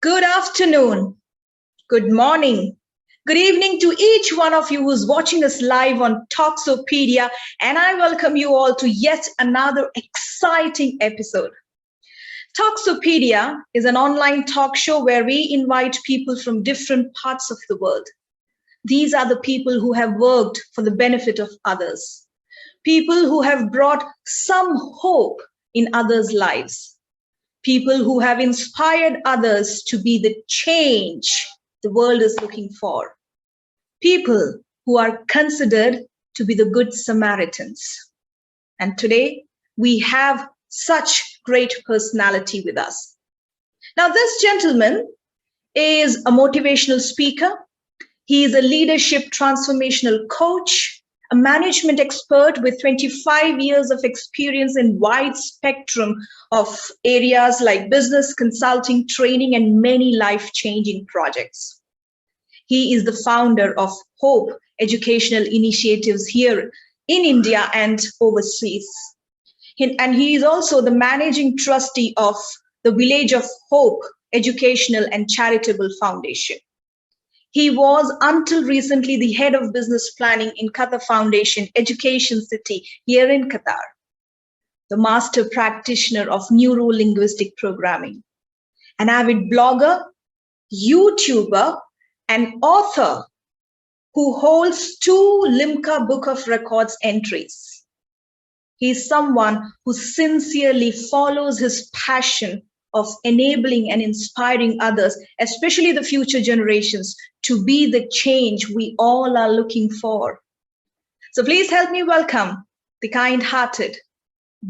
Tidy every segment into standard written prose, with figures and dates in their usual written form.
Good afternoon, good morning, good evening to each one of you who's watching us live on Talksopedia, and I welcome you all to yet another exciting episode. Talksopedia is an online talk show where we invite people from different parts of the world. These are the people who have worked for the benefit of others, people who have brought some hope in others' lives. People who have inspired others to be the change the world is looking for. People who are considered to be the good Samaritans. And today, we have such great personality with us. Now, this gentleman is a motivational speaker. He is a leadership transformational coach, a management expert with 25 years of experience in wide spectrum of areas like business, consulting, training, and many life-changing projects. He is the founder of Hope Educational Initiatives here in India and overseas. And he is also the Managing Trustee of the Village of Hope Educational and Charitable Foundation. He was, until recently, the head of business planning in Qatar Foundation Education City here in Qatar, the master practitioner of Neuro Linguistic programming, an avid blogger, YouTuber, and author who holds 2 Limca Book of Records entries. He is someone who sincerely follows his passion of enabling and inspiring others, especially the future generations, to be the change we all are looking for. So please help me welcome the kind-hearted,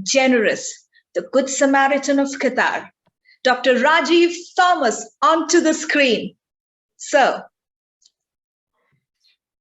generous, the Good Samaritan of Qatar, Dr. Rajeev Thomas, onto the screen. So.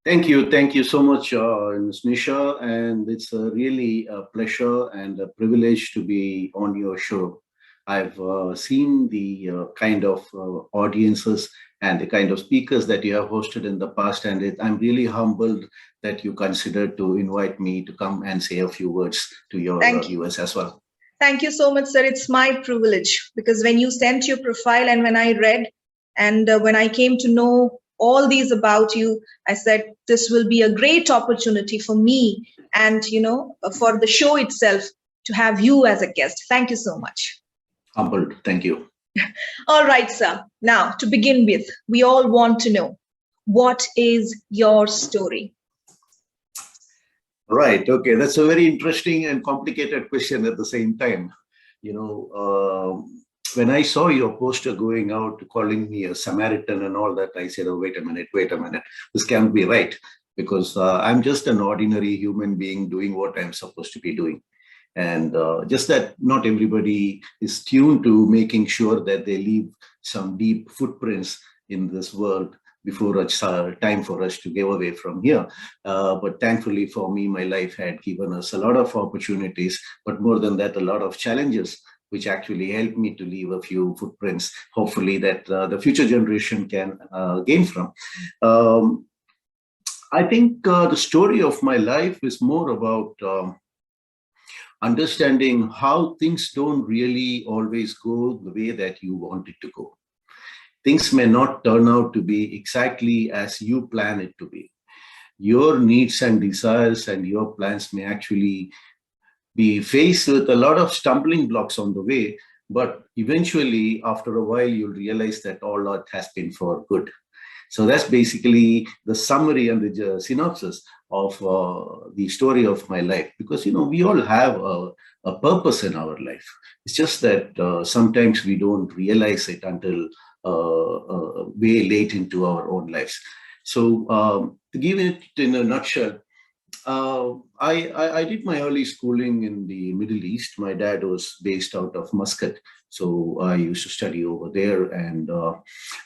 Thank you so much, Ms. Nisha, and it's really a pleasure and a privilege to be on your show. I've seen the kind of audiences and the kind of speakers that you have hosted in the past, and I'm really humbled that you considered to invite me to come and say a few words to your viewers as well. Thank you so much, sir. It's my privilege, because when you sent your profile and when I read and when I came to know all these about you, I said this will be a great opportunity for me and, for the show itself to have you as a guest. Thank you so much. Humbled. Thank you. All right, sir. Now, to begin with, we all want to know, what is your story? Right. Okay. That's a very interesting and complicated question at the same time. When I saw your poster going out calling me a Samaritan and all that, I said, oh, wait a minute. This can't be right, because I'm just an ordinary human being doing what I'm supposed to be doing. And just that not everybody is tuned to making sure that they leave some deep footprints in this world before it's time for us to give away from here. But thankfully for me, my life had given us a lot of opportunities, but more than that, a lot of challenges, which actually helped me to leave a few footprints, hopefully that the future generation can gain from. I think the story of my life is more about understanding how things don't really always go the way that you want it to go. Things may not turn out to be exactly as you plan it to be. Your needs and desires and your plans may actually be faced with a lot of stumbling blocks on the way, but eventually, after a while, you'll realize that all that has been for good. So that's basically the summary and the synopsis of the story of my life, because, we all have a purpose in our life. It's just that sometimes we don't realize it until way late into our own lives. So to give it in a nutshell, I did my early schooling in the Middle East. My dad was based out of Muscat, so I used to study over there. And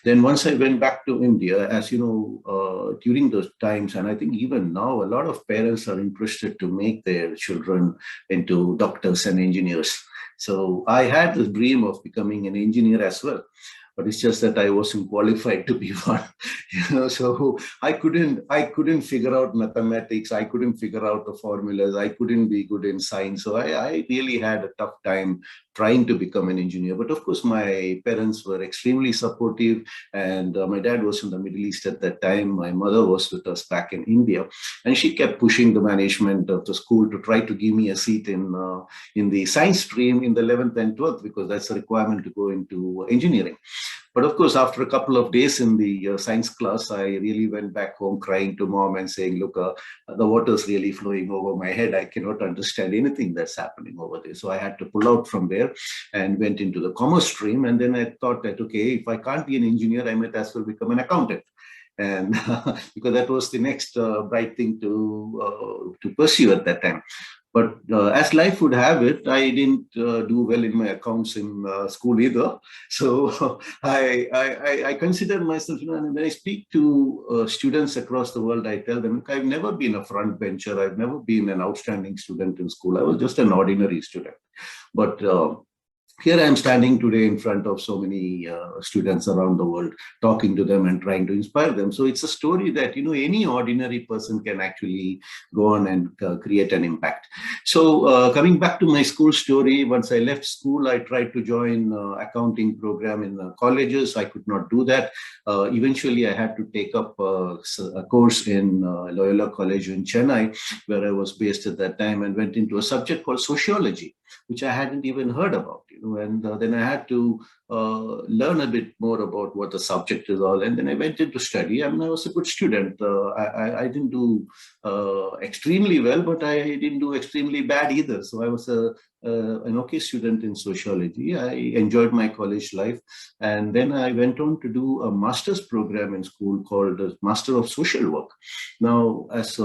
then once I went back to India, as you know, during those times, and I think even now, a lot of parents are interested to make their children into doctors and engineers. So I had the dream of becoming an engineer as well. But it's just that I wasn't qualified to be one, so I couldn't figure out mathematics. I couldn't figure out the formulas. I couldn't be good in science. So I really had a tough time trying to become an engineer. But of course, my parents were extremely supportive, and my dad was in the Middle East at that time. My mother was with us back in India, and she kept pushing the management of the school to try to give me a seat in the science stream in the 11th and 12th, because that's a requirement to go into engineering. But of course, after a couple of days in the science class, I really went back home crying to mom and saying, look, the water's really flowing over my head. I cannot understand anything that's happening over there. So I had to pull out from there and went into the commerce stream. And then I thought that, okay, if I can't be an engineer, I might as well become an accountant. And because that was the next bright thing to pursue at that time. But as life would have it, I didn't do well in my accounts in school either. So I consider myself, and when I speak to students across the world, I tell them, I've never been a front bencher. I've never been an outstanding student in school. I was just an ordinary student. But here I am standing today in front of so many students around the world, talking to them and trying to inspire them. So it's a story that, any ordinary person can actually go on and create an impact. So coming back to my school story, once I left school, I tried to join accounting program in colleges. I could not do that. Eventually, I had to take up a course in Loyola College in Chennai, where I was based at that time, and went into a subject called sociology, which I hadn't even heard about, and then I had to learn a bit more about what the subject is all. And then I went into study. I mean, I was a good student. I didn't do extremely well, but I didn't do extremely bad either. So I was an okay student in sociology. I enjoyed my college life. And then I went on to do a master's program in school called Master of Social Work. Now, as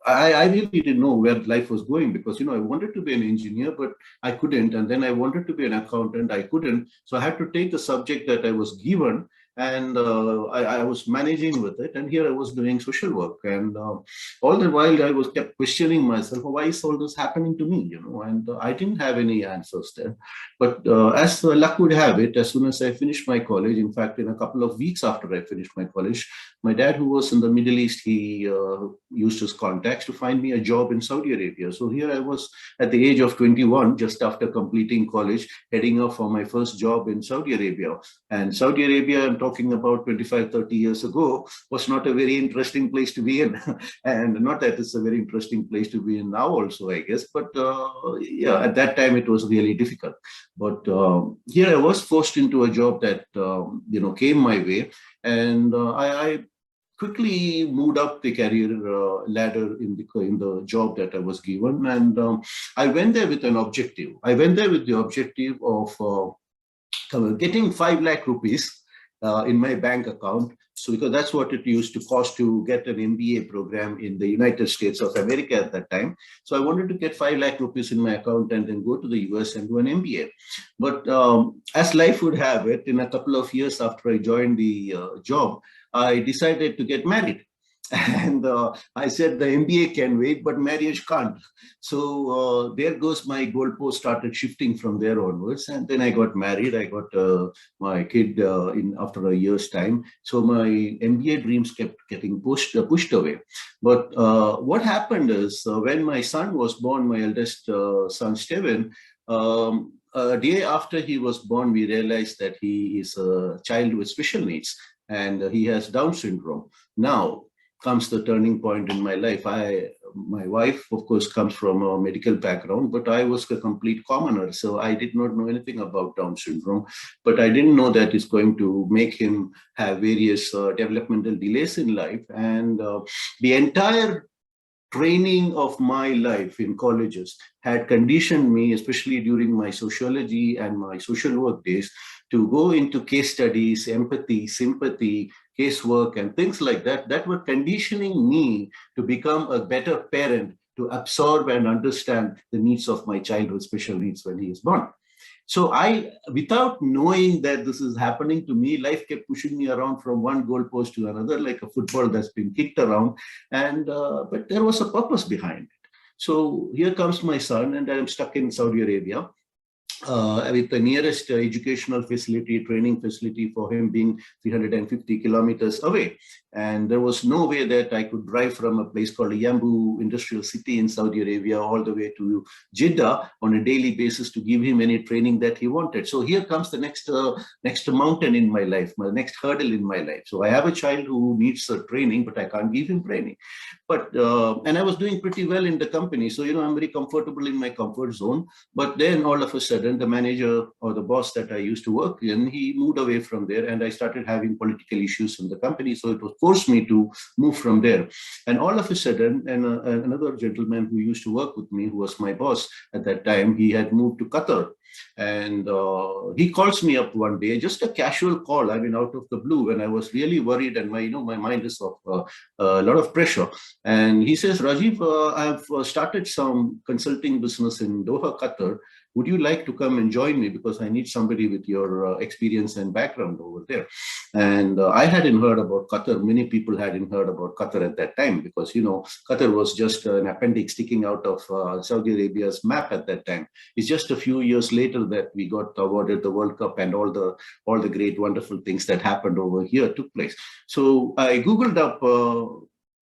I really didn't know where life was going, because, I wanted to be an engineer, but I couldn't. And then I wanted to be an accountant. I couldn't. So I had to take the subject that I was given, and I was managing with it. And here I was doing social work. And all the while I was kept questioning myself, why is all this happening to me? And I didn't have any answers there. But as luck would have it, as soon as I finished my college, in fact, in a couple of weeks after I finished my college, my dad, who was in the Middle East, he used his contacts to find me a job in Saudi Arabia. So here I was at the age of 21, just after completing college, heading off for my first job in Saudi Arabia. And Saudi Arabia, I'm talking about 25, 30 years ago, was not a very interesting place to be in. And not that it's a very interesting place to be in now also, I guess. But yeah, at that time, it was really difficult. But here I was forced into a job that, came my way. And I quickly moved up the career ladder in the job that I was given. And I went there with an objective. I went there with the objective of getting 5 lakh rupees in my bank account. So because that's what it used to cost to get an MBA program in the United States of America at that time. So I wanted to get 5 lakh rupees in my account and then go to the US and do an MBA. But as life would have it, in a couple of years after I joined the job, I decided to get married. And I said the MBA can wait, but marriage can't. So there goes my goalpost started shifting from there onwards. And then I got married. I got my kid after a year's time. So my MBA dreams kept getting pushed away. But what happened is when my son was born, my eldest son, Steven, a day after he was born, we realized that he is a child with special needs and he has Down syndrome. Now comes the turning point in my life. My wife, of course, comes from a medical background, but I was a complete commoner. So I did not know anything about Down syndrome, but I didn't know that it's going to make him have various developmental delays in life. And the entire training of my life in colleges had conditioned me, especially during my sociology and my social work days, to go into case studies, empathy, sympathy, casework, and things like that, that were conditioning me to become a better parent, to absorb and understand the needs of my child with special needs when he is born. So without knowing that this is happening to me, life kept pushing me around from one goalpost to another, like a football that's been kicked around. And but there was a purpose behind it. So here comes my son, and I'm stuck in Saudi Arabia. with the nearest educational facility, training facility for him being 350 kilometers away. And there was no way that I could drive from a place called Yambu Industrial City in Saudi Arabia all the way to Jeddah on a daily basis to give him any training that he wanted. So here comes the next mountain in my life, my next hurdle in my life. So I have a child who needs training, but I can't give him training. But and I was doing pretty well in the company. So, I'm very comfortable in my comfort zone. But then all of a sudden, the manager or the boss that I used to work in, he moved away from there, and I started having political issues in the company. So it was forced me to move from there. And all of a sudden, another gentleman who used to work with me, who was my boss at that time, he had moved to Qatar. And he calls me up one day, just a casual call, I mean, out of the blue, when I was really worried and my mind is of a lot of pressure. And he says, Rajeev, I've started some consulting business in Doha, Qatar. Would you like to come and join me? Because I need somebody with your experience and background over there. And I hadn't heard about Qatar. Many people hadn't heard about Qatar at that time because, Qatar was just an appendix sticking out of Saudi Arabia's map at that time. It's just a few years later that we got awarded the World Cup and all the great, wonderful things that happened over here took place. So I Googled up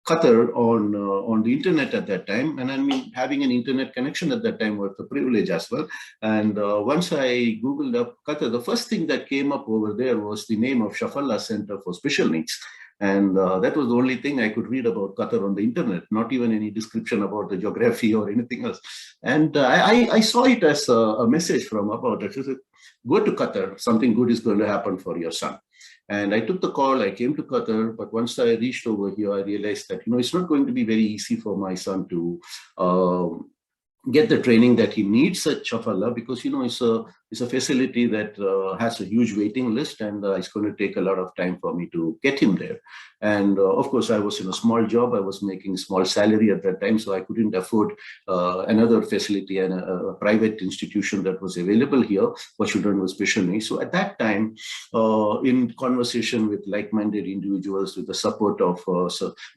Qatar on the internet at that time, and I mean, having an internet connection at that time was a privilege as well. And once I Googled up Qatar, the first thing that came up over there was the name of Shafallah Center for Special Needs. And that was the only thing I could read about Qatar on the internet, not even any description about the geography or anything else. And I saw it as a message from about it. It said, go to Qatar, something good is going to happen for your son. And I took the call, I came to Qatar, but once I reached over here, I realized that, it's not going to be very easy for my son to get the training that he needs at Shafallah, because, it's a facility that has a huge waiting list, and it's going to take a lot of time for me to get him there. And of course, I was in a small job. I was making small salary at that time, so I couldn't afford another facility and a private institution that was available here for children with special needs. So at that time, in conversation with like-minded individuals, with the support of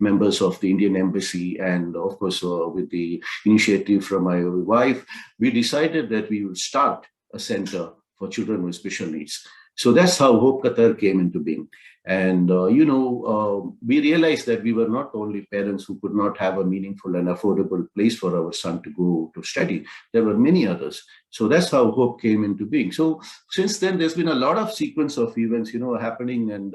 members of the Indian Embassy, and of course, with the initiative from my wife, we decided that we would start a center for children with special needs. So that's how Hope Qatar came into being. And, we realized that we were not only parents who could not have a meaningful and affordable place for our son to go to study. There were many others. So that's how Hope came into being. So since then, there's been a lot of sequence of events, happening. And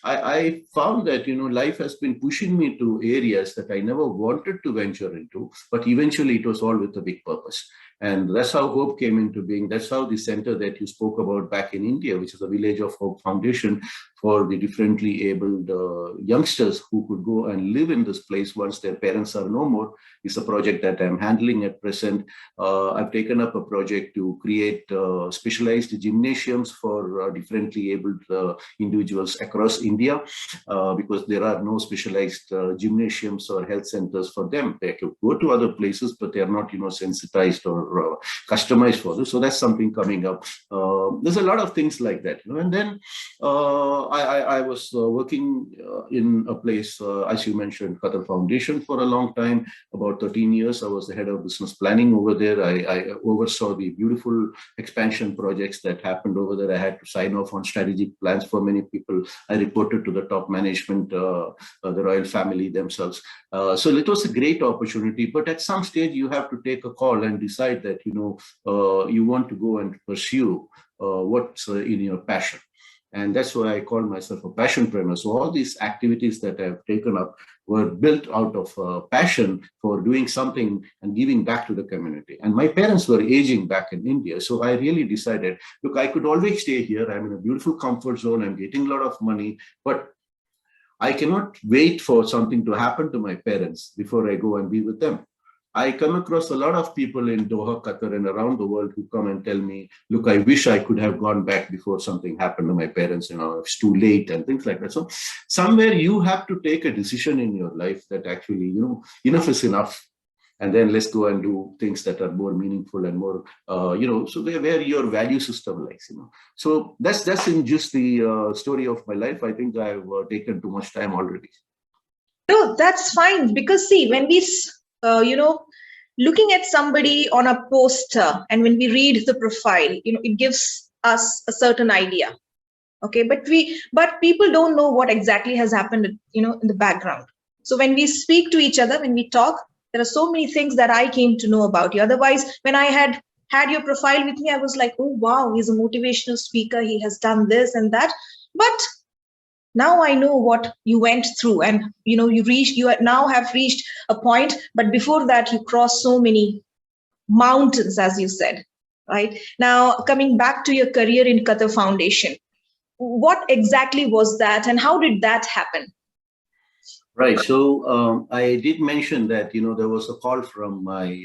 I found that, life has been pushing me to areas that I never wanted to venture into, but eventually it was all with a big purpose. And that's how Hope came into being. That's how the center that you spoke about back in India, which is a Village of Hope Foundation for the differently abled youngsters who could go and live in this place once their parents are no more, is a project that I'm handling at present. I've taken up a project to create specialized gymnasiums for differently abled individuals across India, because there are no specialized gymnasiums or health centers for them. They could go to other places, but they are not, sensitized or customized for this. So that's something coming up. There's a lot of things like that. And then I was working in a place, as you mentioned, Qatar Foundation for a long time, about 13 years. I was the head of business planning over there. I oversaw the beautiful expansion projects that happened over there. I had to sign off on strategic plans for many people. I reported to the top management, the royal family themselves. So it was a great opportunity, but at some stage you have to take a call and decide that, you want to go and pursue what's in your passion. And that's why I call myself a passionpreneur. So all these activities that I've taken up were built out of passion for doing something and giving back to the community. And my parents were aging back in India. So I really decided, look, I could always stay here. I'm in a beautiful comfort zone. I'm getting a lot of money, but I cannot wait for something to happen to my parents before I go and be with them. I come across a lot of people in Doha, Qatar, and around the world who come and tell me, look, I wish I could have gone back before something happened to my parents, it's too late and things like that. So somewhere you have to take a decision in your life that actually, enough is enough. And then let's go and do things that are more meaningful and more, so where your value system lies, So that's in just the story of my life. I think I've taken too much time already. No, that's fine. Because see, when we, looking at somebody on a poster, and when we read the profile, it gives us a certain idea. Okay, but people don't know what exactly has happened, in the background. So when we speak to each other, when we talk, there are so many things that I came to know about you. Otherwise, when I had your profile with me, I was like, oh wow, he's a motivational speaker, he has done this and that. But now I know what you went through, and you now have reached a point, but before that you crossed so many mountains, as you said. Right now, coming back to your career in Qatar Foundation, what exactly was that, and how did that happen? Right. So I did mention that, there was a call from my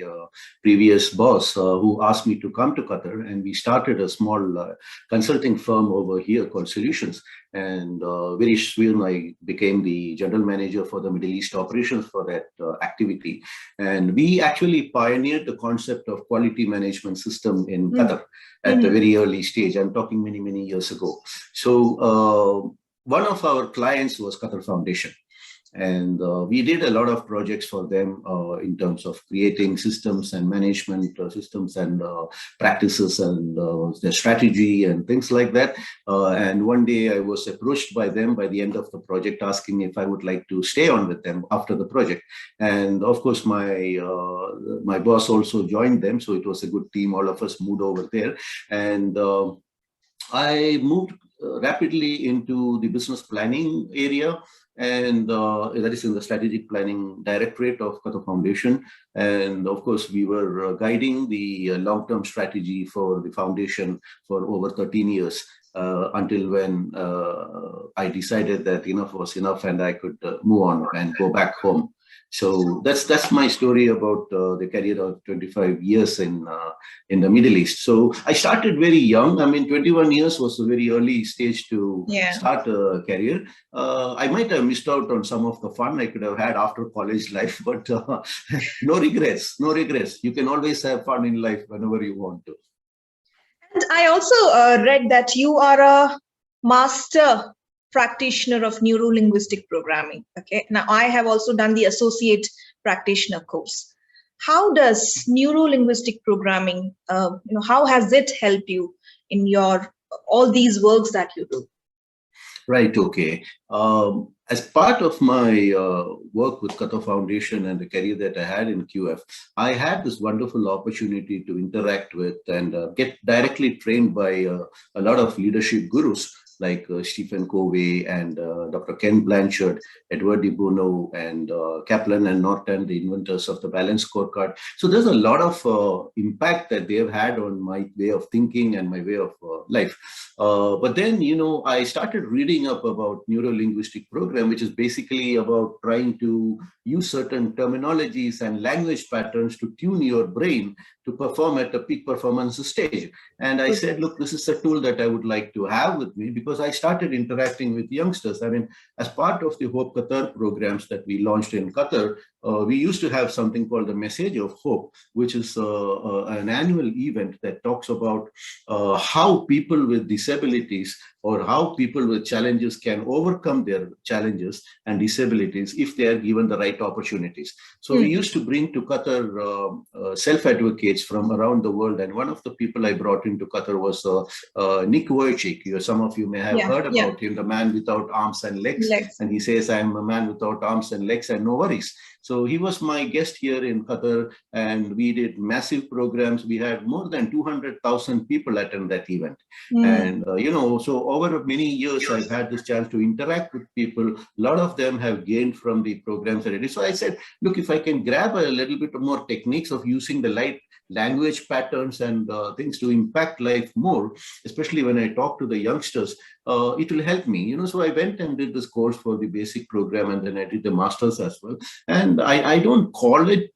previous boss who asked me to come to Qatar, and we started a small consulting firm over here called Solutions. And very soon I became the general manager for the Middle East operations for that activity. And we actually pioneered the concept of quality management system in Qatar at a very early stage. I'm talking many, many years ago. So one of our clients was Qatar Foundation. And we did a lot of projects for them in terms of creating systems and management systems and practices and their strategy and things like that. And one day I was approached by them by the end of the project, asking if I would like to stay on with them after the project. And of course, my boss also joined them. So it was a good team. All of us moved over there. And I moved rapidly into the business planning area, and that is in the strategic planning directorate of Qatar Foundation. And of course, we were guiding the long-term strategy for the foundation for over 13 years until when I decided that enough was enough and I could move on and go back home. So that's my story about the career of 25 years in the Middle East. So I started very young. I mean, 21 years was a very early stage to start a career. I might have missed out on some of the fun I could have had after college life, but no regrets, no regrets. You can always have fun in life whenever you want to. And I also read that you are a master practitioner of neuro linguistic programming. Okay, now I have also done the associate practitioner course. How does neuro linguistic programming, how has it helped you in your all these works that you do? Right. Okay. As part of my work with Qatar Foundation and the career that I had in QF, I had this wonderful opportunity to interact with and get directly trained by a lot of leadership gurus like Stephen Covey and Dr. Ken Blanchard, Edward de Bono, and Kaplan and Norton, the inventors of the balanced scorecard. So there's a lot of impact that they have had on my way of thinking and my way of life. But then, I started reading up about neuro-linguistic program, which is basically about trying to use certain terminologies and language patterns to tune your brain to perform at a peak performance stage. And I said, look, this is a tool that I would like to have with me, because I started interacting with youngsters. I mean, as part of the Hope Qatar programs that we launched in Qatar, we used to have something called the Message of Hope, which is an annual event that talks about how people with disabilities or how people with challenges can overcome their challenges and disabilities if they are given the right opportunities. So we used to bring to Qatar self-advocates from around the world. And one of the people I brought into Qatar was Nick Wojcik. Some of you may have heard about him, the man without arms and legs. And he says, I'm a man without arms and legs and no worries. So he was my guest here in Qatar, and we did massive programs. We had more than 200,000 people attend that event. And, so over many years, I've had this chance to interact with people. A lot of them have gained from the programs that I did. So I said, look, if I can grab a little bit more techniques of using the light language patterns and things to impact life more, especially when I talk to the youngsters, it will help me. So I went and did this course for the basic program, and then I did the master's as well. And I don't call it,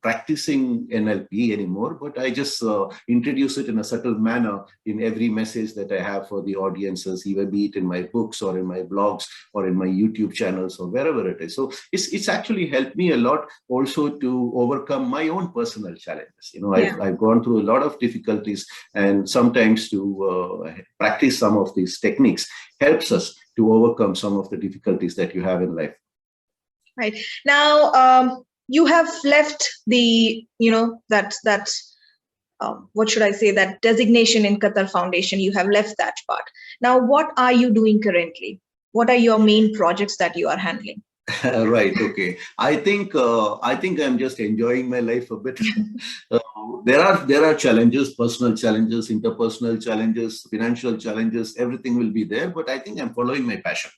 practicing NLP anymore, but I just introduce it in a subtle manner in every message that I have for the audiences, either be it in my books or in my blogs or in my YouTube channels or wherever it is. So it's actually helped me a lot also to overcome my own personal challenges. I've gone through a lot of difficulties, and sometimes to practice some of these techniques helps us to overcome some of the difficulties that you have in life. Right. Now, you have left the, that what should I say, that designation in Qatar Foundation. You have left that part. Now, what are you doing currently? What are your main projects that you are handling? Right. Okay. I think I'm just enjoying my life a bit. Uh, there are challenges, personal challenges, interpersonal challenges, financial challenges. Everything will be there, but I think I'm following my passion.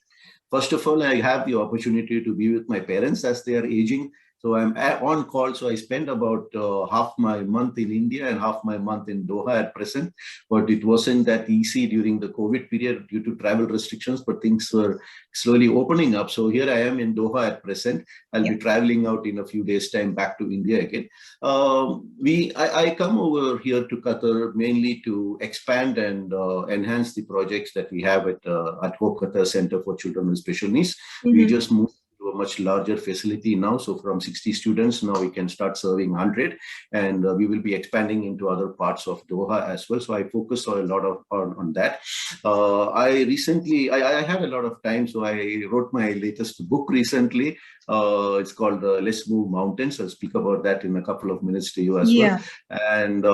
First of all, I have the opportunity to be with my parents as they are aging. So I'm on call. So I spend about half my month in India and half my month in Doha at present. But it wasn't that easy during the COVID period due to travel restrictions, but things were slowly opening up. So here I am in Doha at present. I'll be traveling out in a few days' time back to India again. I come over here to Qatar mainly to expand and enhance the projects that we have at Hope Qatar Center for Children with Special Needs. We just moved to a much larger facility now. So from 60 students, now we can start serving 100, and we will be expanding into other parts of Doha as well. So I focus a lot on that. I had a lot of time, so I wrote my latest book recently. It's called Let's Move Mountains. I'll speak about that in a couple of minutes to you as well. And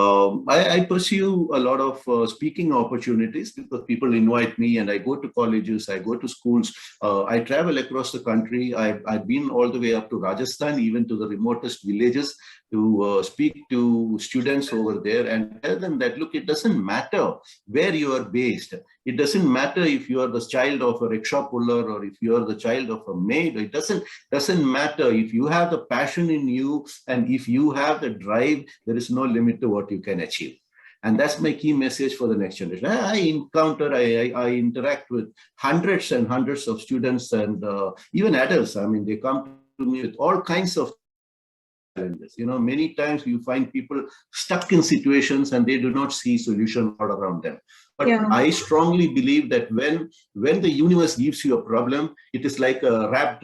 I pursue a lot of speaking opportunities because people invite me, and I go to colleges, I go to schools, I travel across the country. I've been all the way up to Rajasthan, even to the remotest villages, to speak to students over there and tell them that, look, it doesn't matter where you are based. It doesn't matter if you are the child of a rickshaw puller or if you are the child of a maid. It doesn't matter. If you have the passion in you and if you have the drive, there is no limit to what you can achieve. And that's my key message for the next generation. I interact with hundreds and hundreds of students and even adults. I mean, they come to me with all kinds of challenges. Many times you find people stuck in situations and they do not see solution all around them. But I strongly believe that when the universe gives you a problem, it is like a wrapped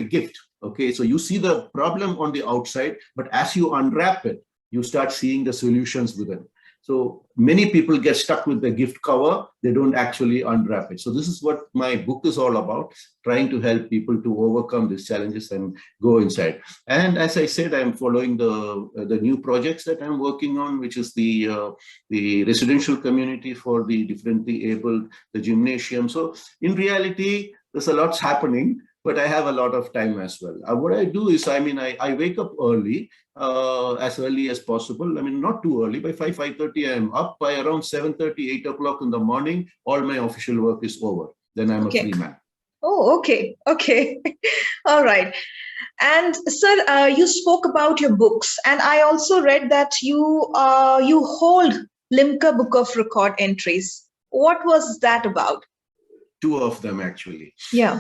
gift. Okay, so you see the problem on the outside, but as you unwrap it, you start seeing the solutions within. So many people get stuck with the gift cover. They don't actually unwrap it. So this is what my book is all about, trying to help people to overcome these challenges and go inside. And as I said, I'm following the new projects that I'm working on, which is the residential community for the differently abled, the gymnasium. So in reality, there's a lot's happening, but I have a lot of time as well. What I do is, I wake up early, as early as possible. I mean, not too early. By 5:30, I'm up. By around 7:30, 8 o'clock in the morning, all my official work is over. Then I'm a free man. Oh, okay. Okay. All right. And sir, you spoke about your books, and I also read that you hold Limca Book of Record entries. What was that about? Two of them, actually. Yeah.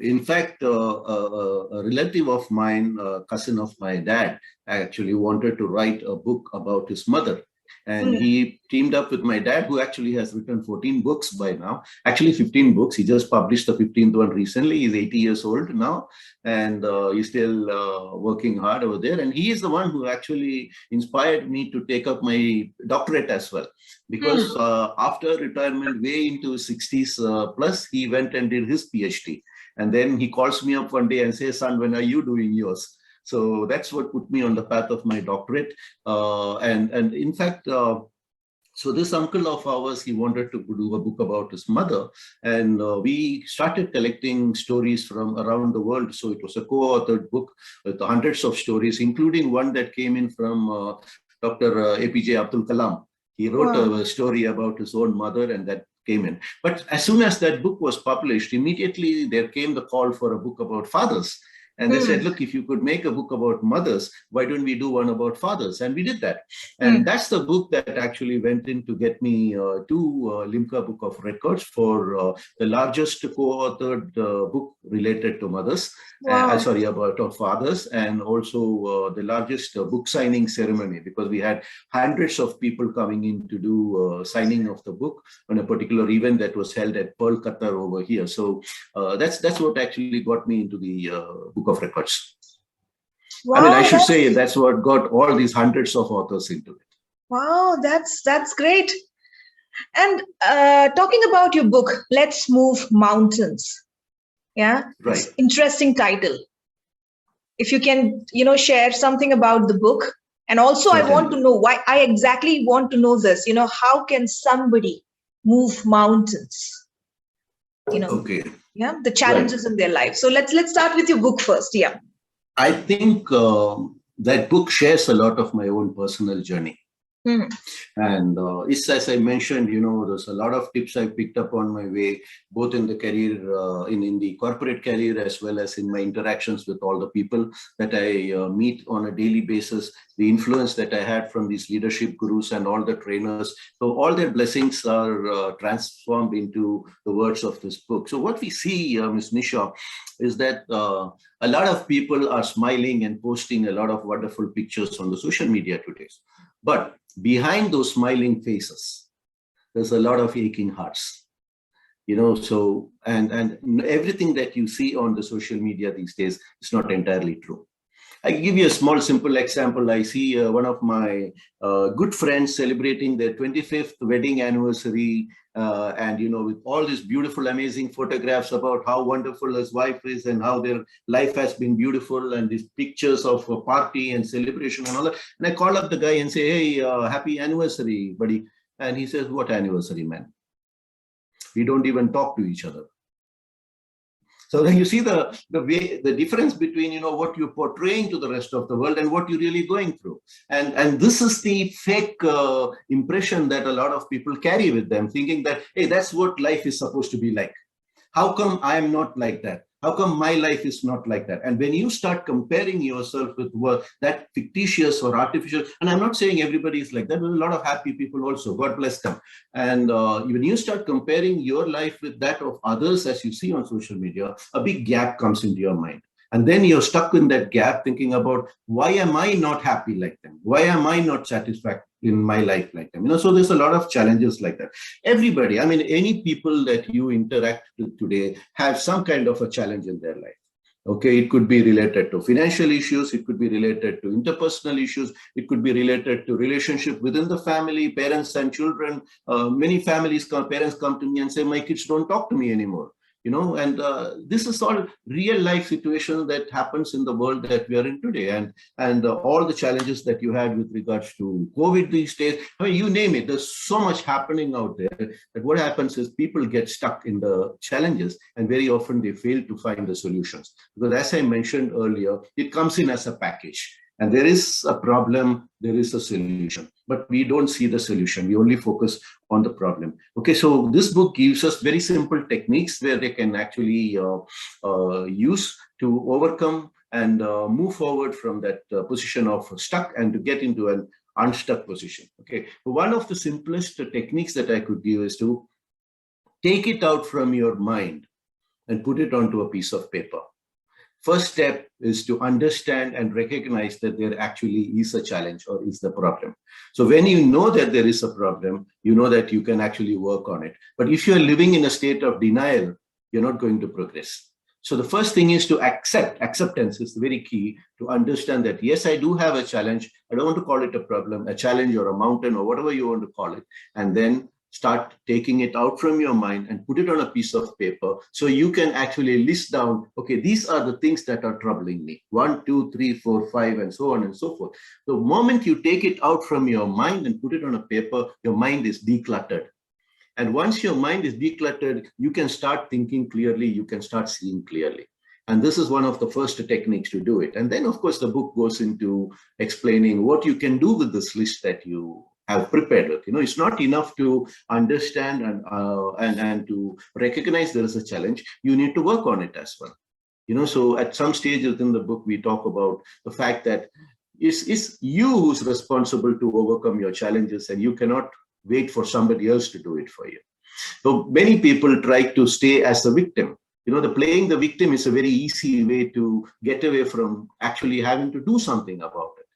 In fact, a relative of mine, a cousin of my dad, actually wanted to write a book about his mother. And he teamed up with my dad, who actually has written 14 books by now. Actually, 15 books. He just published the 15th one recently. He's 80 years old now, and he's still working hard over there. And he is the one who actually inspired me to take up my doctorate as well. Because after retirement, way into his 60s plus, he went and did his PhD. And then he calls me up one day and says, son, when are you doing yours? So that's what put me on the path of my doctorate. And in fact, so this uncle of ours, he wanted to do a book about his mother. And we started collecting stories from around the world. So it was a co-authored book with hundreds of stories, including one that came in from Dr. APJ Abdul Kalam. He wrote a story about his own mother, and that came in. But as soon as that book was published, immediately there came the call for a book about fathers. And they said, look, if you could make a book about mothers, why don't we do one about fathers? And we did that. And that's the book that actually went in to get me to Limca Book of Records for the largest co-authored book related to mothers. Sorry, about fathers, and also the largest book signing ceremony, because we had hundreds of people coming in to do signing of the book on a particular event that was held at Pearl, Qatar over here. So that's what actually got me into the Book of Records. Wow, I mean, I should say that's what got all these hundreds of authors into it. Wow, that's great. And talking about your book, Let's Move Mountains. Yeah, right. Interesting title. if you can, share something about the book. And also, I want Certainly. to know why. I exactly want to know this. How can somebody move mountains? Okay. Yeah, the Right. challenges in their life. So let's start with your book first. Yeah. I think that book shares a lot of my own personal journey. Hmm. And it's, as I mentioned, there's a lot of tips I picked up on my way, both in the career, in the corporate career, as well as in my interactions with all the people that I meet on a daily basis, the influence that I had from these leadership gurus and all the trainers. So all their blessings are transformed into the words of this book. So what we see, Ms. Nisha, is that a lot of people are smiling and posting a lot of wonderful pictures on the social media today. But behind those smiling faces, there's a lot of aching hearts. So and everything that you see on the social media these days is not entirely true. I give you a small, simple example. I see one of my good friends celebrating their 25th wedding anniversary, and with all these beautiful, amazing photographs about how wonderful his wife is and how their life has been beautiful, and these pictures of a party and celebration and all that. And I call up the guy and say, "Hey, happy anniversary, buddy!" And he says, "What anniversary, man? We don't even talk to each other." So then you see the difference between what you're portraying to the rest of the world and what you're really going through, and this is the fake impression that a lot of people carry with them, thinking that, hey, that's what life is supposed to be like. How come I am not like that? How come my life is not like that? And when you start comparing yourself with that fictitious or artificial, and I'm not saying everybody is like that, there's a lot of happy people also, God bless them. And when you start comparing your life with that of others, as you see on social media, a big gap comes into your mind. And then you're stuck in that gap thinking about, why am I not happy like them? Why am I not satisfied in my life like them? So there's a lot of challenges like that. Everybody, I mean, any people that you interact with today have some kind of a challenge in their life. Okay, it could be related to financial issues, it could be related to interpersonal issues, it could be related to relationship within the family, parents and children. Many families, parents come to me and say, my kids don't talk to me anymore. And this is all real life situation that happens in the world that we are in today, and all the challenges that you had with regards to COVID these days. I mean, you name it. There's so much happening out there that what happens is people get stuck in the challenges, and very often they fail to find the solutions. Because as I mentioned earlier, it comes in as a package. And there is a problem, there is a solution, but we don't see the solution. We only focus on the problem. Okay, so this book gives us very simple techniques where they can actually use to overcome and move forward from that position of stuck and to get into an unstuck position. Okay, one of the simplest techniques that I could give is to take it out from your mind and put it onto a piece of paper. First step is to understand and recognize that there actually is a challenge or is the problem. So when you know that there is a problem, you know that you can actually work on it. But if you're living in a state of denial, you're not going to progress. So the first thing is to accept. Acceptance is very key to understand that, yes, I do have a challenge. I don't want to call it a problem, a challenge or a mountain or whatever you want to call it. And then start taking it out from your mind and put it on a piece of paper so you can actually list down, okay, these are the things that are troubling me. 1, 2, 3, 4, 5, and so on and so forth. The moment you take it out from your mind and put it on a paper, your mind is decluttered. And once your mind is decluttered, you can start thinking clearly, you can start seeing clearly. And this is one of the first techniques to do it. And then, of course, the book goes into explaining what you can do with this list that you have prepared with. It's not enough to understand and to recognize there is a challenge. You need to work on it as well. So at some stage within the book, we talk about the fact that it's you who's responsible to overcome your challenges, and you cannot wait for somebody else to do it for you. So many people try to stay as a victim. Playing the victim is a very easy way to get away from actually having to do something about it.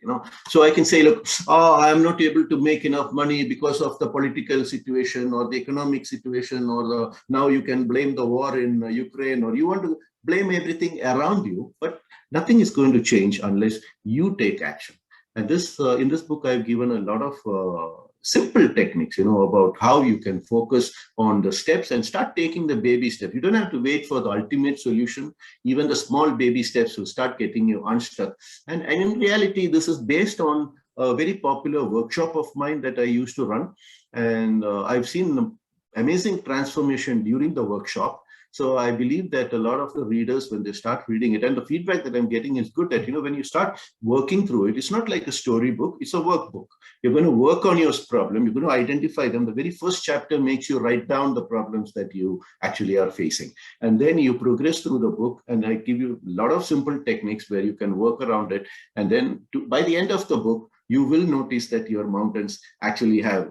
So I can say, look, I'm not able to make enough money because of the political situation or the economic situation, or now you can blame the war in Ukraine, or you want to blame everything around you, but nothing is going to change unless you take action. And this in this book, I've given a lot of simple techniques, about how you can focus on the steps and start taking the baby steps. You don't have to wait for the ultimate solution. Even the small baby steps will start getting you unstuck. And in reality, this is based on a very popular workshop of mine that I used to run. And I've seen amazing transformation during the workshop. So I believe that a lot of the readers, when they start reading it, and the feedback that I'm getting is good, that, when you start working through it, it's not like a storybook, it's a workbook. You're going to work on your problem, you're going to identify them. The very first chapter makes you write down the problems that you actually are facing. And then you progress through the book, and I give you a lot of simple techniques where you can work around it. And then by the end of the book, you will notice that your mountains actually have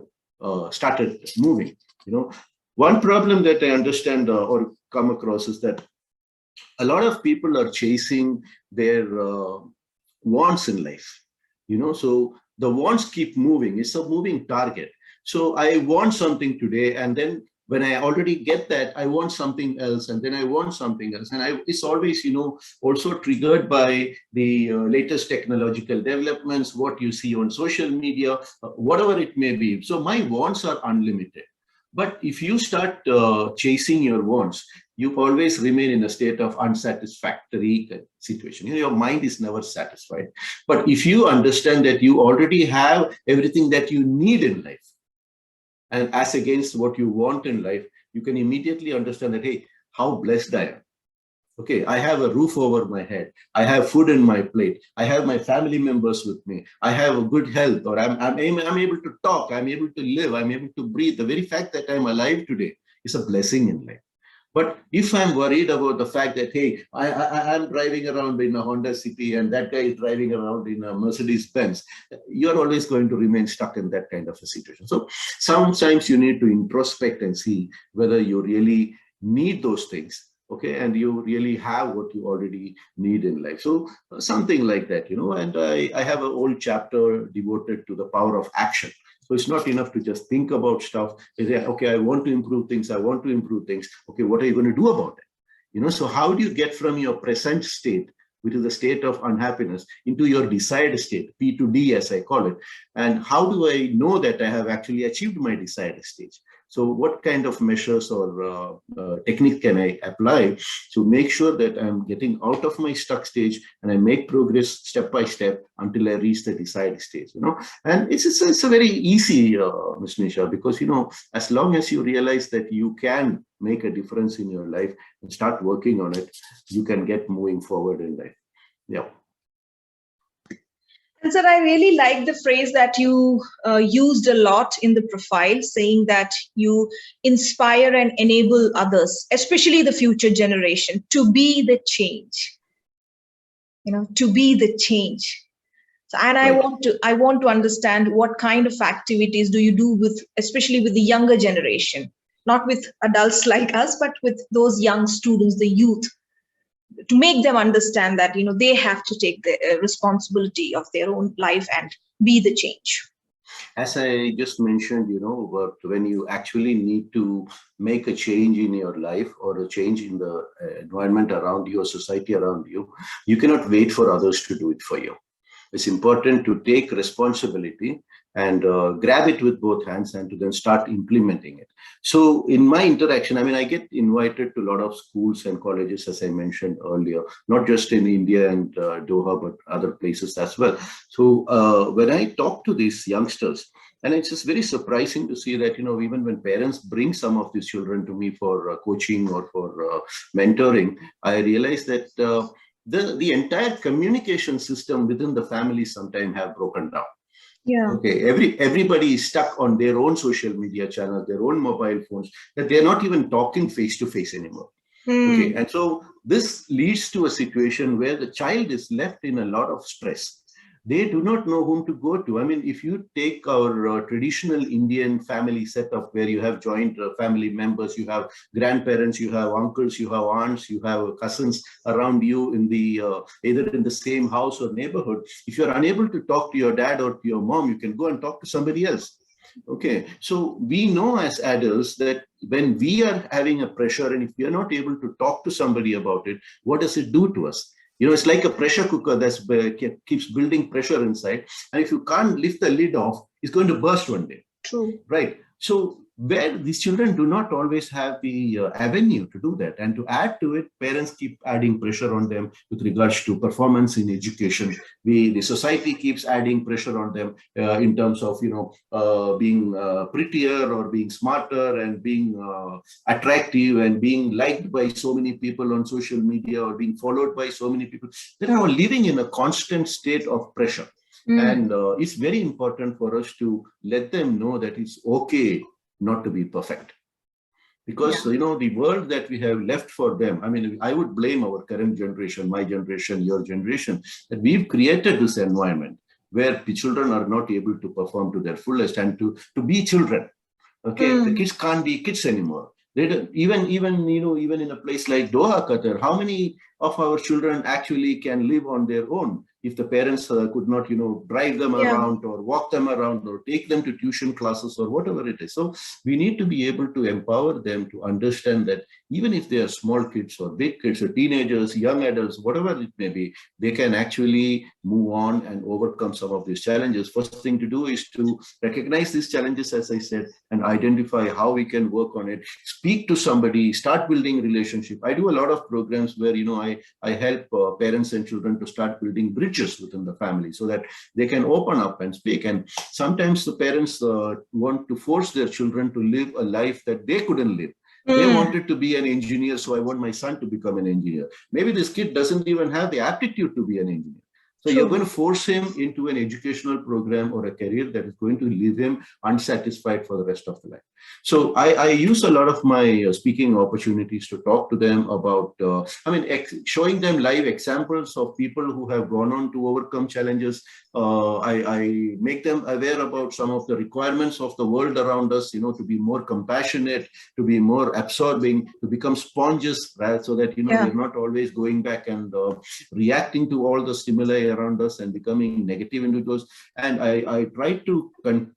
started moving. One problem that I understand or come across is that a lot of people are chasing their wants in life. So the wants keep moving. It's a moving target. So I want something today, and then when I already get that, I want something else, and then I want something else. And it's always, also triggered by the latest technological developments, what you see on social media, whatever it may be. So my wants are unlimited. But if you start chasing your wants, you always remain in a state of unsatisfactory situation. Your mind is never satisfied. But if you understand that you already have everything that you need in life, and as against what you want in life, you can immediately understand that, hey, how blessed I am. Okay, I have a roof over my head. I have food in my plate. I have my family members with me. I have a good health, or I'm able to talk. I'm able to live. I'm able to breathe. The very fact that I'm alive today is a blessing in life. But if I'm worried about the fact that, hey, I'm driving around in a Honda City and that guy is driving around in a Mercedes Benz, you're always going to remain stuck in that kind of a situation. So sometimes you need to introspect and see whether you really need those things. Okay, and you really have what you already need in life. So something like that, and I have a whole chapter devoted to the power of action. So it's not enough to just think about stuff. Okay, I want to improve things. I want to improve things. Okay, what are you going to do about it? So how do you get from your present state, which is the state of unhappiness, into your desired state, P to D as I call it? And how do I know that I have actually achieved my desired stage? So what kind of measures or technique can I apply to make sure that I'm getting out of my stuck stage and I make progress step by step until I reach the desired stage, And it's a very easy, Ms. Nisha, because, as long as you realize that you can make a difference in your life and start working on it, you can get moving forward in life. Yeah. And sir, I really like the phrase that you used a lot in the profile, saying that you inspire and enable others, especially the future generation, to be the change. To be the change. So, and right. I want to understand what kind of activities do you do especially with the younger generation, not with adults like us, but with those young students, the youth, to make them understand that, they have to take the responsibility of their own life and be the change. As I just mentioned, when you actually need to make a change in your life or a change in the environment around you or society around you, you cannot wait for others to do it for you. It's important to take responsibility and grab it with both hands and to then start implementing it. So in my interaction, I get invited to a lot of schools and colleges, as I mentioned earlier, not just in India and Doha, but other places as well. So when I talk to these youngsters, and it's just very surprising to see that, even when parents bring some of these children to me for coaching or for mentoring, I realize that the entire communication system within the family sometimes have broken down. Yeah. Okay. Everybody is stuck on their own social media channels, their own mobile phones, that they're not even talking face to face anymore. Okay. And so this leads to a situation where the child is left in a lot of stress. They do not know whom to go to. If you take our traditional Indian family setup where you have joint family members, you have grandparents, you have uncles, you have aunts, you have cousins around you in the either in the same house or neighborhood. If you're unable to talk to your dad or to your mom, you can go and talk to somebody else. Okay, so we know as adults that when we are having a pressure and if we are not able to talk to somebody about it, what does it do to us? It's like a pressure cooker that keeps building pressure inside. And if you can't lift the lid off, it's going to burst one day. True. Right. So where these children do not always have the avenue to do that. And to add to it, parents keep adding pressure on them with regards to performance in education. The society keeps adding pressure on them in terms of, being prettier or being smarter and being attractive and being liked by so many people on social media or being followed by so many people. They are living in a constant state of pressure. And it's very important for us to let them know that it's okay not to be perfect. Because, the world that we have left for them, I mean, I would blame our current generation, my generation, your generation, that we've created this environment where the children are not able to perform to their fullest and to be children. Okay, the kids can't be kids anymore. They don't, even in a place like Doha, Qatar, how many of our children actually can live on their own if the parents could not, drive them around or walk them around or take them to tuition classes or whatever it is. So we need to be able to empower them to understand that even if they are small kids or big kids or teenagers, young adults, whatever it may be, they can actually move on and overcome some of these challenges. First thing to do is to recognize these challenges, as I said, and identify how we can work on it. Speak to somebody, start building relationship. I do a lot of programs where, I help parents and children to start building bridges within the family so that they can open up and speak. And sometimes the parents want to force their children to live a life that they couldn't live. They wanted to be an engineer, so I want my son to become an engineer. Maybe this kid doesn't even have the aptitude to be an engineer. So you're going to force him into an educational program or a career that is going to leave him unsatisfied for the rest of the life. So I use a lot of my speaking opportunities to talk to them about, showing them live examples of people who have gone on to overcome challenges. I make them aware about some of the requirements of the world around us, to be more compassionate, to be more absorbing, to become sponges, right? So that, we're not always going back and reacting to all the stimuli around us and becoming negative individuals. And I try to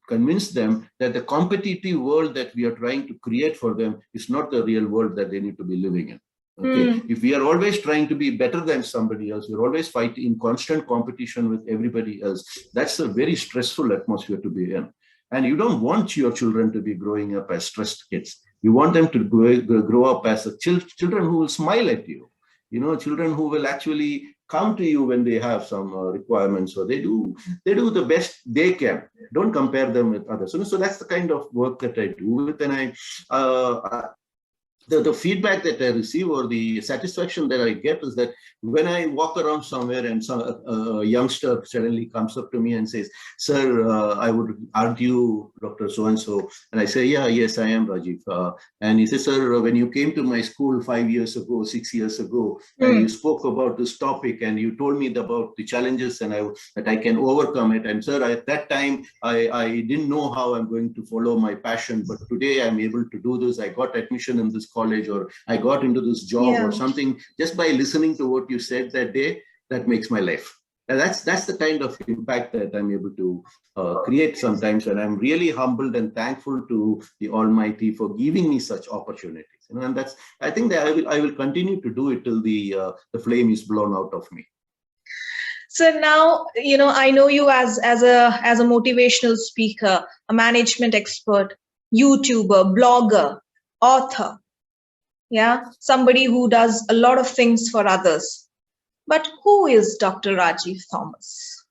convince them that the competitive world that we are trying to create for them is not the real world that they need to be living in. Okay, if we are always trying to be better than somebody else, we're always fighting in constant competition with everybody else. That's a very stressful atmosphere to be in. And you don't want your children to be growing up as stressed kids. You want them to grow up as children who will smile at you. Children who will actually come to you when they have some requirements, or they do the best they can. Don't compare them with others. So that's the kind of work that I do with, and the feedback that I receive or the satisfaction that I get is that when I walk around somewhere and a youngster suddenly comes up to me and says, "Sir, aren't you Dr. So-and-so?" And I say, "Yes, I am Rajeev." And he says, "Sir, when you came to my school 5 years ago, 6 years ago, and you spoke about this topic and you told me about the challenges and that I can overcome it. And sir, at that time, I didn't know how I'm going to follow my passion, but today I'm able to do this. I got admission in this college, or I got into this job or something just by listening to what you said that day. That makes my life." And that's the kind of impact that I'm able to create sometimes, and I'm really humbled and thankful to the Almighty for giving me such opportunities. And I think that I will continue to do it till the flame is blown out of me. So now, I know you as a motivational speaker, a management expert, YouTuber, blogger, author. Somebody who does a lot of things for others. But who is Dr. Rajeev Thomas?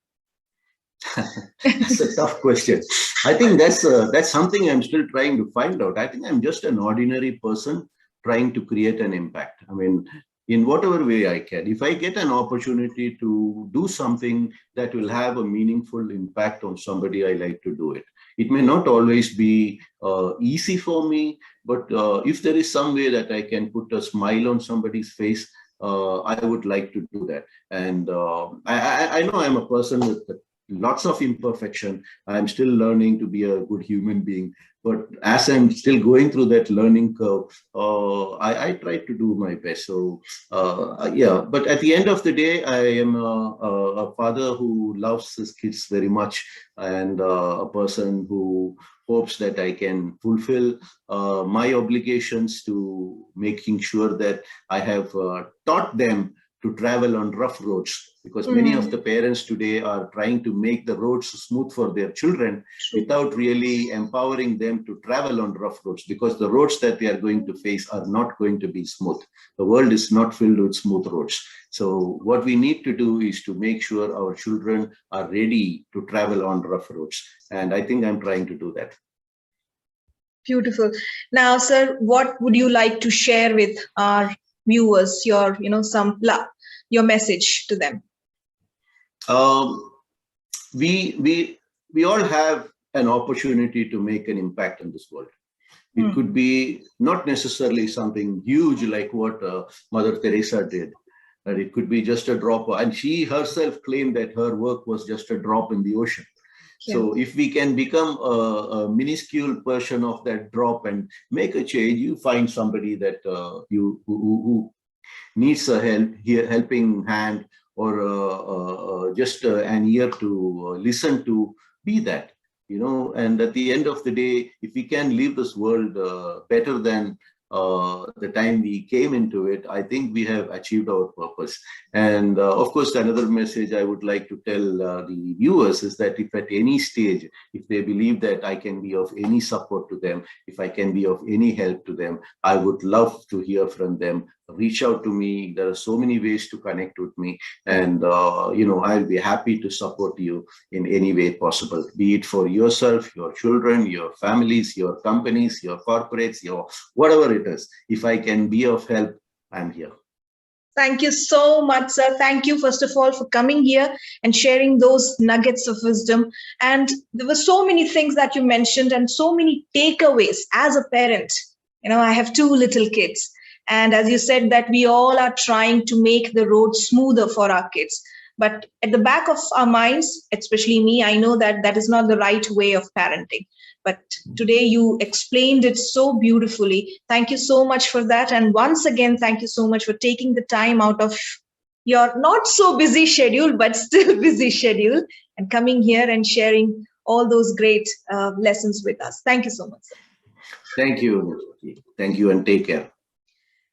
That's a tough question. I think that's something I'm still trying to find out. I think I'm just an ordinary person trying to create an impact. I mean, in whatever way I can. If I get an opportunity to do something that will have a meaningful impact on somebody, I like to do it. It may not always be easy for me, but if there is some way that I can put a smile on somebody's face, I would like to do that. And I know I'm a person with lots of imperfection. I'm still learning to be a good human being. But as I'm still going through that learning curve, I try to do my best. So, but at the end of the day, I am a father who loves his kids very much, and a person who hopes that I can fulfill my obligations to making sure that I have taught them to travel on rough roads, because many of the parents today are trying to make the roads smooth for their children without really empowering them to travel on rough roads, because the roads that they are going to face are not going to be smooth. The world is not filled with smooth roads. So what we need to do is to make sure our children are ready to travel on rough roads. And I think I'm trying to do that. Beautiful. Now, sir, what would you like to share with our viewers, your, your message to them? We all have an opportunity to make an impact in this world. It could be not necessarily something huge like what Mother Teresa did, but it could be just a drop. And she herself claimed that her work was just a drop in the ocean. Yeah. So if we can become a minuscule portion of that drop and make a change, you find somebody that who needs a helping hand, or just an ear to listen to, be that, and at the end of the day, if we can leave this world better than the time we came into it, I think we have achieved our purpose. And of course, another message I would like to tell the viewers is that if at any stage, if they believe that I can be of any support to them, if I can be of any help to them, I would love to hear from them. Reach out to me. There are so many ways to connect with me, and I'll be happy to support you in any way possible, be it for yourself, your children, your families, your companies, your corporates, your whatever it is. If I can be of help, I'm here. Thank you so much, sir. Thank you, first of all, for coming here and sharing those nuggets of wisdom. And there were so many things that you mentioned and so many takeaways as a parent. I have 2 little kids. And as you said, that we all are trying to make the road smoother for our kids. But at the back of our minds, especially me, I know that that is not the right way of parenting. But today you explained it so beautifully. Thank you so much for that. And once again, thank you so much for taking the time out of your not so busy schedule, but still busy schedule, and coming here and sharing all those great lessons with us. Thank you so much. Thank you. Thank you, and take care.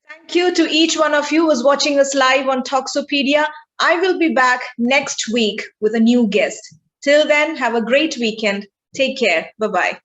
Thank you to each one of you who is watching us live on Talksopedia. I will be back next week with a new guest. Till then, have a great weekend. Take care. Bye-bye.